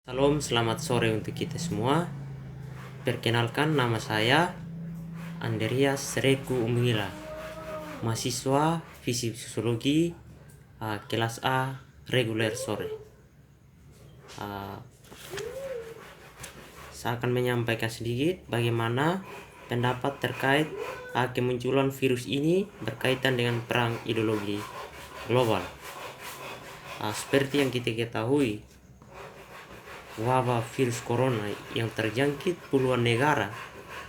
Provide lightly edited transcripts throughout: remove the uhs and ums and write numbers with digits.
Salam, selamat sore untuk kita semua. Perkenalkan, nama saya Andreas Reku Umila, mahasiswa Fisik Sosiologi kelas A reguler sore. Saya akan menyampaikan sedikit bagaimana pendapat terkait kemunculan virus ini berkaitan dengan perang ideologi global. Seperti yang kita ketahui, wabah virus corona yang terjangkit puluhan negara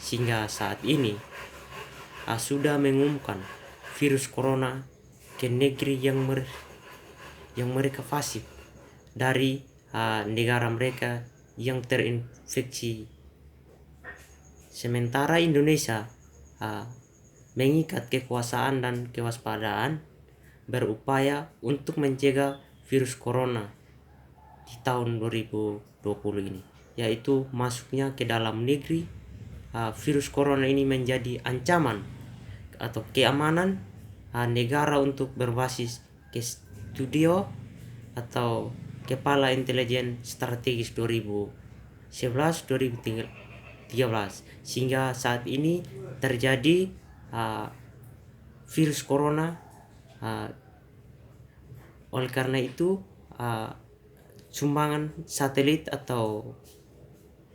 sehingga saat ini sudah mengumumkan virus corona ke negeri yang mereka fasik dari negara mereka yang terinfeksi. Sementara Indonesia mengikat kekuasaan dan kewaspadaan berupaya untuk mencegah virus corona di tahun 2020 ini, yaitu masuknya ke dalam negeri. Virus corona ini menjadi ancaman atau keamanan negara untuk berbasis ke studio atau Kepala Intelijen Strategis 2011-2013 sehingga saat ini terjadi virus corona. Oleh karena itu sumbangan satelit atau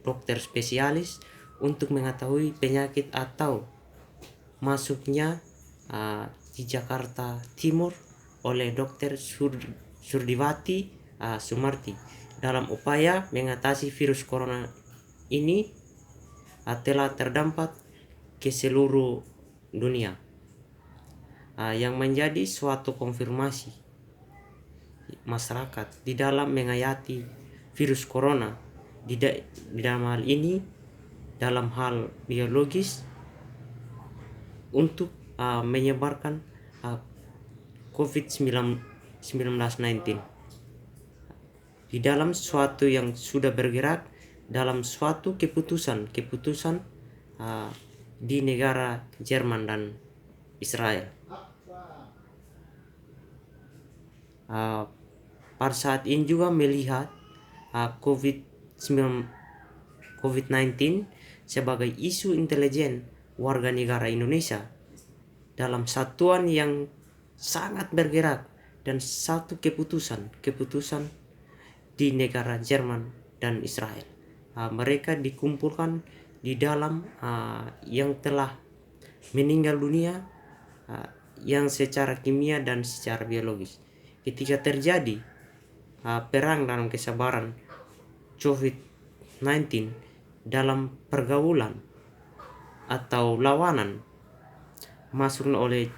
dokter spesialis untuk mengetahui penyakit atau masuknya di Jakarta Timur oleh Dr. Surdiwati Sumarti dalam upaya mengatasi virus corona ini telah terdampak ke seluruh dunia, yang menjadi suatu konfirmasi masyarakat di dalam menghayati virus corona di dalam hal ini, dalam hal biologis, untuk menyebarkan COVID-19 di dalam suatu yang sudah bergerak dalam suatu keputusan di negara Jerman dan Israel. Pada saat ini juga melihat COVID-19 sebagai isu intelijen warga negara Indonesia dalam satuan yang sangat bergerak dan satu keputusan di negara Jerman dan Israel. Mereka dikumpulkan di dalam yang telah meninggal dunia, yang secara kimia dan secara biologis. Ketika terjadi perang dalam kesabaran COVID-19 dalam pergaulan atau lawanan masuk oleh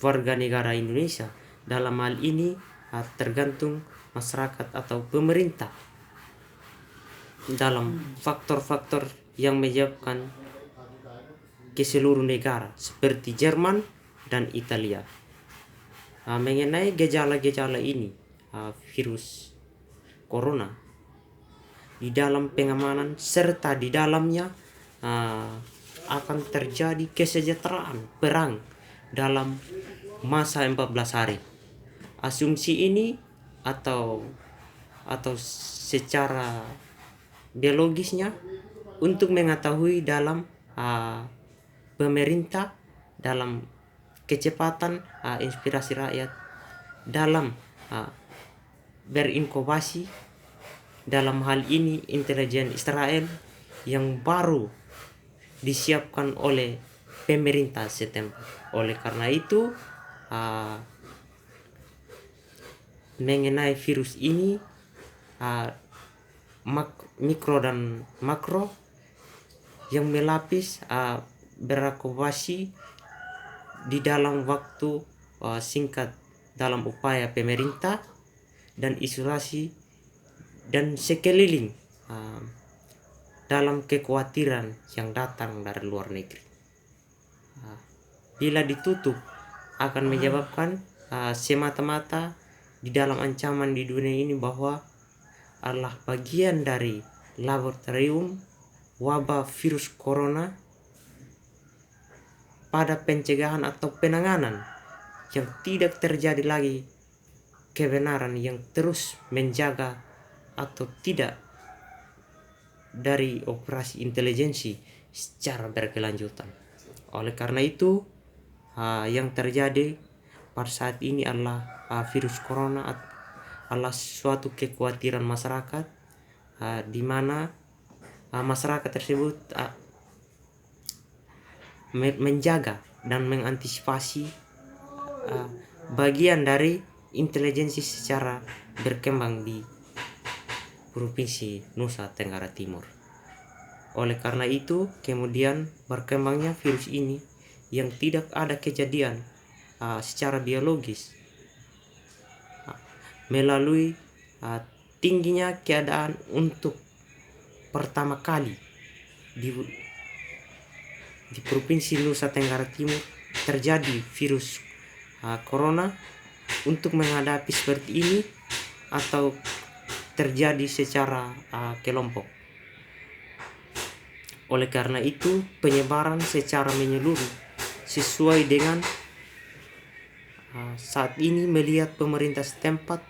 warga negara Indonesia, dalam hal ini tergantung masyarakat atau pemerintah dalam faktor-faktor yang menyebabkan ke seluruh negara seperti Jerman dan Italia. Mengenai gejala-gejala ini, virus corona di dalam pengamanan serta di dalamnya akan terjadi kesejahteraan perang dalam masa 14 hari. Asumsi ini atau secara biologisnya untuk mengetahui dalam pemerintah dalam kecepatan inspirasi rakyat dalam berinkubasi, dalam hal ini intelijen Israel yang baru disiapkan oleh pemerintah setempat. Oleh karena itu mengenai virus ini, mikro dan makro yang melapis berinkubasi di dalam waktu singkat dalam upaya pemerintah dan isolasi dan sekeliling dalam kekhawatiran yang datang dari luar negeri. Bila ditutup akan menyebabkan semata-mata di dalam ancaman di dunia ini bahwa adalah bagian dari laboratorium wabah virus corona pada pencegahan atau penanganan yang tidak terjadi lagi kebenaran yang terus menjaga atau tidak dari operasi intelijensi secara berkelanjutan. Oleh karena itu, yang terjadi pada saat ini adalah virus corona adalah suatu kekhawatiran masyarakat, di mana masyarakat tersebut menjaga dan mengantisipasi bagian dari intelijensi secara berkembang di Provinsi Nusa Tenggara Timur. Oleh karena itu, kemudian berkembangnya virus ini yang tidak ada kejadian secara biologis melalui tingginya keadaan untuk pertama kali di Provinsi Nusa Tenggara Timur terjadi virus corona untuk menghadapi seperti ini atau terjadi secara kelompok. Oleh karena itu, penyebaran secara menyeluruh sesuai dengan saat ini melihat pemerintah setempat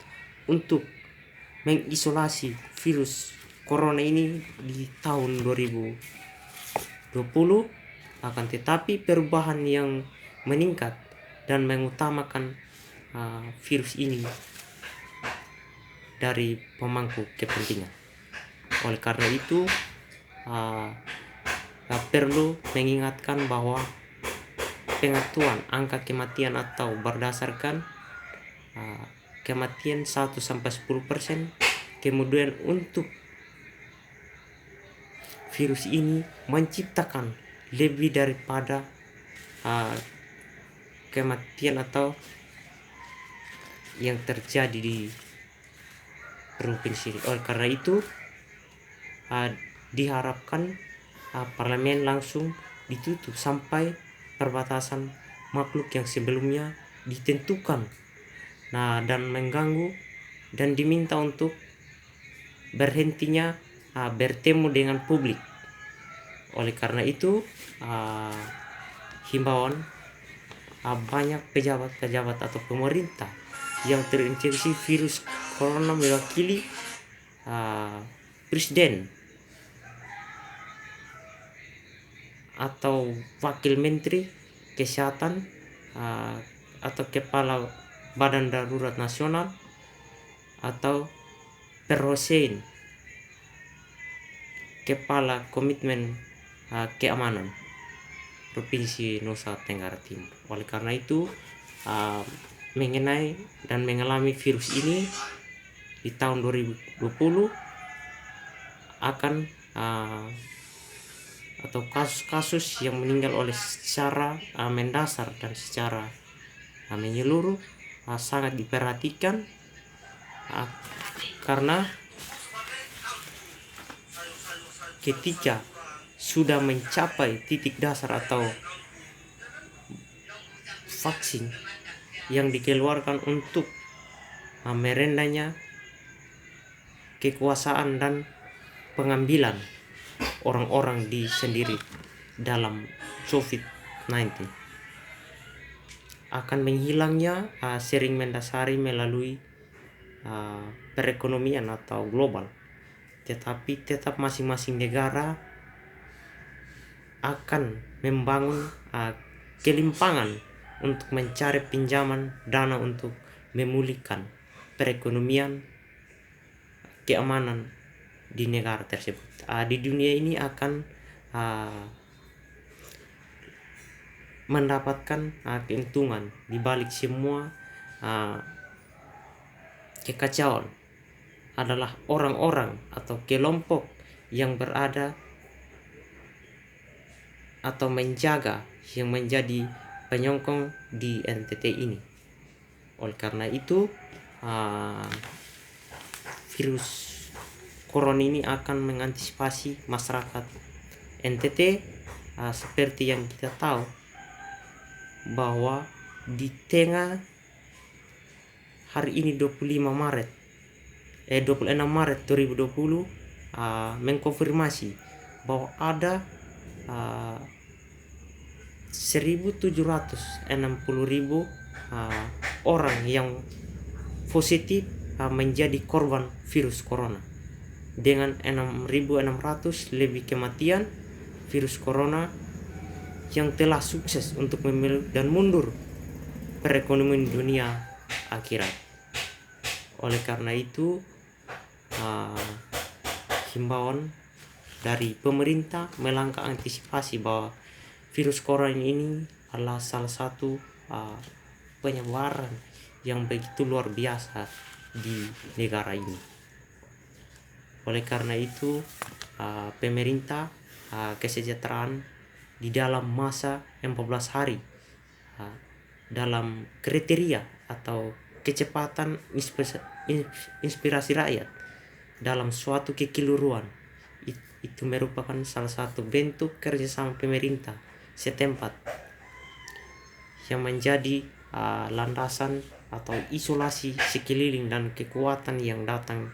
untuk mengisolasi virus corona ini di tahun 2020, akan tetapi perubahan yang meningkat dan mengutamakan virus ini dari pemangku kepentingan. Oleh karena itu, perlu mengingatkan bahwa pengetahuan angka kematian atau berdasarkan kematian 1-10%, kemudian untuk virus ini menciptakan lebih daripada kematian atau yang terjadi di provinsi. Oleh karena itu, diharapkan parlemen langsung ditutup sampai perbatasan makhluk yang sebelumnya ditentukan, dan mengganggu dan diminta untuk berhentinya bertemu dengan publik. Oleh karena itu, himbauan banyak pejabat-pejabat atau pemerintah yang terinfeksi virus corona mewakili presiden atau wakil menteri kesehatan atau kepala badan darurat nasional atau perhosein kepala komitmen keamanan Provinsi Nusa Tenggara Timur. Oleh karena itu, mengenai dan mengalami virus ini di tahun 2020 akan atau kasus-kasus yang meninggal oleh secara mendasar dan secara menyeluruh sangat diperhatikan, karena ketika sudah mencapai titik dasar atau vaksin yang dikeluarkan untuk merendahnya kekuasaan dan pengambilan orang-orang di sendiri dalam COVID-19, akan menghilangnya sering mendasari melalui perekonomian atau global, tetapi tetap masing-masing negara akan membangun kelimpangan untuk mencari pinjaman dana untuk memulihkan perekonomian keamanan di negara tersebut. Di dunia ini akan mendapatkan keuntungan di balik semua kekacauan adalah orang-orang atau kelompok yang berada atau menjaga yang menjadi penyokong di NTT ini. Oleh karena itu, virus corona ini akan mengantisipasi masyarakat NTT seperti yang kita tahu bahwa di tengah hari ini 26 Maret 2020 mengkonfirmasi bahwa ada 1.760.000 orang yang positif menjadi korban virus corona. dengan 6.600 lebih kematian virus corona yang telah sukses untuk memilih dan mundur perekonomian dunia akhirat. Oleh karena itu, himbauan dari pemerintah melangkah antisipasi bahwa virus corona ini adalah salah satu penyebaran yang begitu luar biasa di negara ini. Oleh karena itu, pemerintah kesejahteraan di dalam masa 14 hari dalam kriteria atau kecepatan inspirasi rakyat dalam suatu kekeluruhan itu merupakan salah satu bentuk kerjasama pemerintah setempat yang menjadi landasan atau isolasi sekeliling dan kekuatan yang datang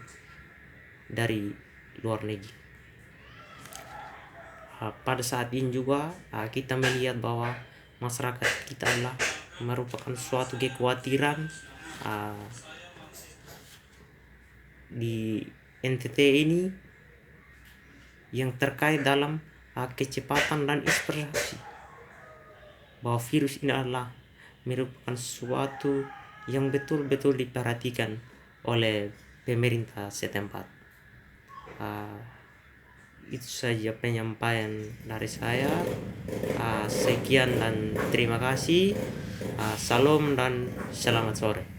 dari luar negeri. Pada saat ini juga kita melihat bahwa masyarakat kita adalah merupakan suatu kekhawatiran di NTT ini yang terkait dalam kecepatan dan inspirasi bahwa virus ini adalah merupakan suatu yang betul-betul diperhatikan oleh pemerintah setempat. Itu saja penyampaian dari saya. Sekian dan terima kasih. Salam dan selamat sore.